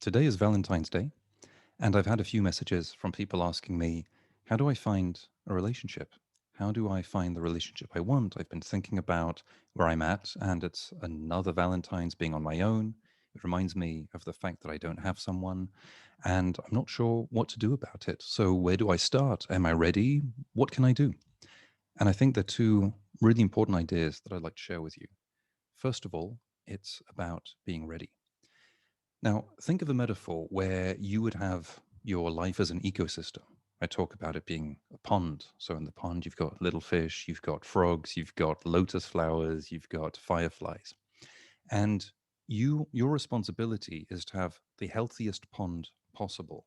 Today is Valentine's Day, and I've had a few messages from people asking me, how do I find a relationship? How do I find the relationship I want? I've been thinking about where I'm at, and it's another Valentine's being on my own. It reminds me of the fact that I don't have someone, and I'm not sure what to do about it. So, where do I start? Am I ready? What can I do? And I think there are two really important ideas that I'd like to share with you. First of all, it's about being ready. Now, think of a metaphor where you would have your life as an ecosystem. I talk about it being a pond. So, in the pond, you've got little fish, you've got frogs, you've got lotus flowers, you've got fireflies. And your responsibility is to have the healthiest pond possible.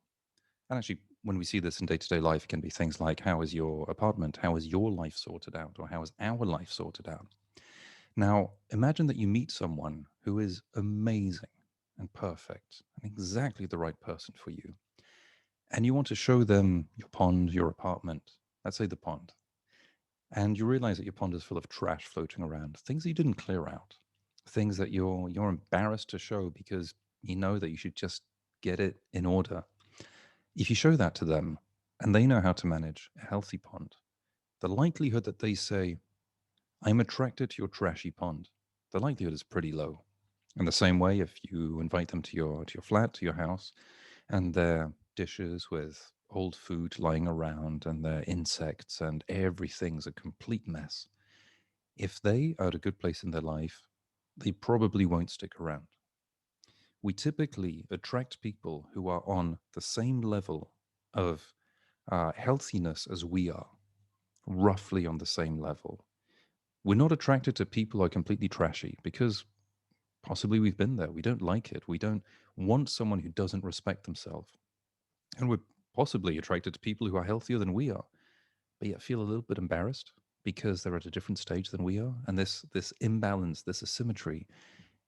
And actually, when we see this in day to day life, it can be things like how is your apartment? How is your life sorted out? Or how is our life sorted out? Now, imagine that you meet someone who is amazing and perfect and exactly the right person for you. And you want to show them your pond, your apartment, let's say the pond. And you realize that your pond is full of trash floating around, things that you didn't clear out, things that you're embarrassed to show because you know that you should just get it in order. If you show that to them and they know how to manage a healthy pond, the likelihood that they say, I'm attracted to your trashy pond, the likelihood is pretty low. In the same way, if you invite them to your flat, to your house, and their dishes with old food lying around and their insects and everything's a complete mess, if they are at a good place in their life, they probably won't stick around. We typically attract people who are on the same level of healthiness as we are, roughly on the same level. We're not attracted to people who are completely trashy because possibly we've been there. We don't like it. We don't want someone who doesn't respect themselves. And we're possibly attracted to people who are healthier than we are, but yet feel a little bit embarrassed because they're at a different stage than we are. And this imbalance, this asymmetry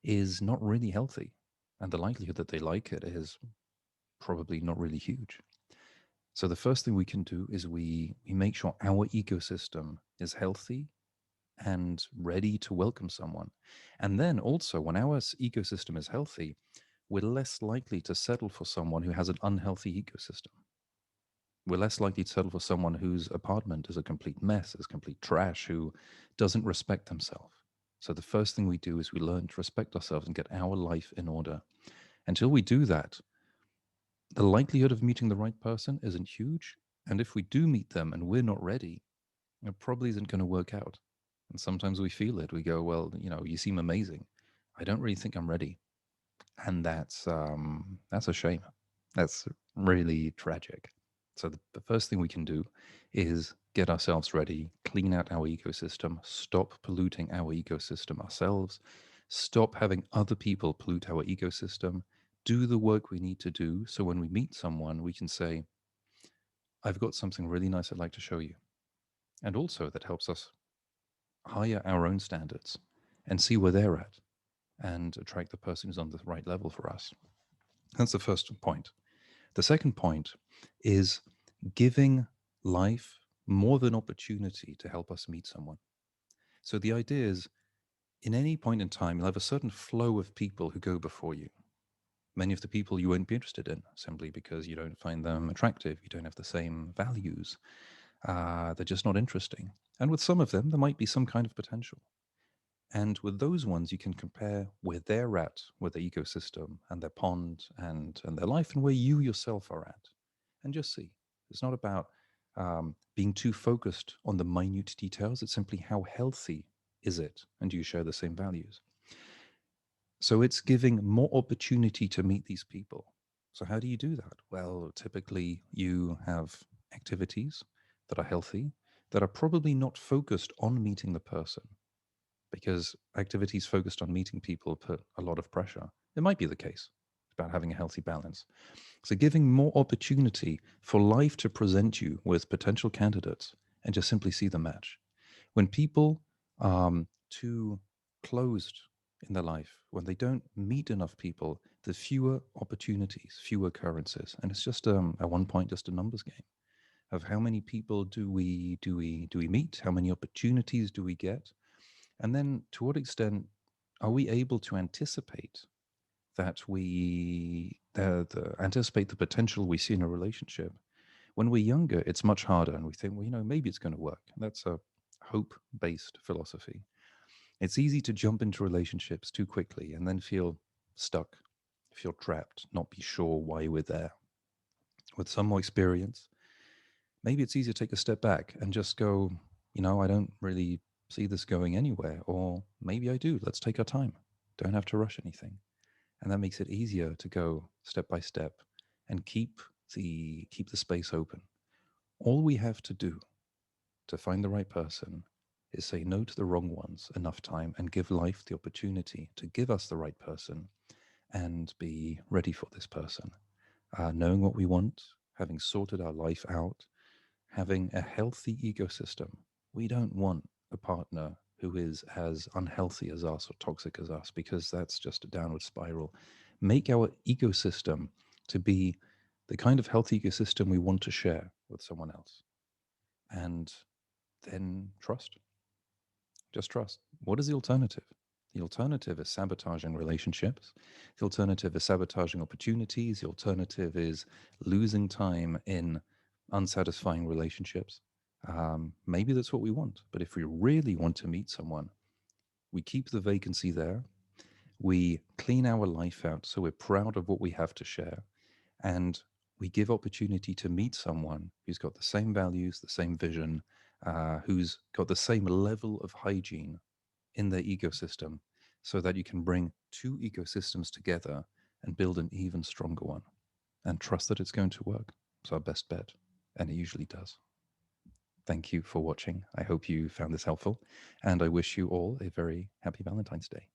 is not really healthy. And the likelihood that they like it is probably not really huge. So the first thing we can do is we make sure our ecosystem is healthy and ready to welcome someone. And then also, when our ecosystem is healthy, we're less likely to settle for someone who has an unhealthy ecosystem. We're less likely to settle for someone whose apartment is a complete mess, is complete trash, who doesn't respect themselves. So the first thing we do is we learn to respect ourselves and get our life in order. Until we do that, the likelihood of meeting the right person isn't huge. And if we do meet them and we're not ready, it probably isn't going to work out. And sometimes we feel it. We go, well, you seem amazing. I don't really think I'm ready. And that's a shame. That's really tragic. So the first thing we can do is get ourselves ready, clean out our ecosystem, stop polluting our ecosystem ourselves, stop having other people pollute our ecosystem, do the work we need to do so when we meet someone, we can say, I've got something really nice I'd like to show you. And also that helps us higher our own standards and see where they're at and attract the person who's on the right level for us. That's the first point. The second point is giving life more of an opportunity to help us meet someone. So the idea is in any point in time, you'll have a certain flow of people who go before you. Many of the people you won't be interested in simply because you don't find them attractive, you don't have the same values, they're just not interesting. And with some of them, there might be some kind of potential. And with those ones, you can compare where they're at with the ecosystem and their pond and their life and where you yourself are at. And just see. It's not about being too focused on the minute details. It's simply how healthy is it? And do you share the same values? So it's giving more opportunity to meet these people. So how do you do that? Well, typically you have activities that are healthy, that are probably not focused on meeting the person because activities focused on meeting people put a lot of pressure. It might be the case. It's about having a healthy balance. So, giving more opportunity for life to present you with potential candidates and just simply see the match. When people too closed in their life, when they don't meet enough people, there's fewer opportunities, fewer occurrences, and it's just at one point just a numbers game of how many people do we meet, how many opportunities do we get, and then to what extent are we able to anticipate that we anticipate the potential we see in a relationship. When we're younger, it's much harder, and we think, well, maybe it's going to work. That's a hope-based philosophy. It's easy to jump into relationships too quickly and then feel stuck, feel trapped, not be sure why we're there. With some more experience, maybe it's easier to take a step back and just go, I don't really see this going anywhere, or maybe I do. Let's take our time. Don't have to rush anything. And that makes it easier to go step by step and keep the space open. All we have to do to find the right person is say no to the wrong ones enough time and give life the opportunity to give us the right person and be ready for this person. Knowing what we want, having sorted our life out, having a healthy ecosystem. We don't want a partner who is as unhealthy as us or toxic as us, because that's just a downward spiral. Make our ecosystem to be the kind of healthy ecosystem we want to share with someone else. And then trust. Just trust. What is the alternative? The alternative is sabotaging relationships. The alternative is sabotaging opportunities. The alternative is losing time in unsatisfying relationships. Maybe that's what we want. But if we really want to meet someone, we keep the vacancy there. We clean our life out so we're proud of what we have to share. And we give opportunity to meet someone who's got the same values, the same vision, who's got the same level of hygiene in their ecosystem, so that you can bring two ecosystems together and build an even stronger one, and trust that it's going to work. It's our best bet, and it usually does. Thank you for watching. I hope you found this helpful, and I wish you all a very happy Valentine's Day.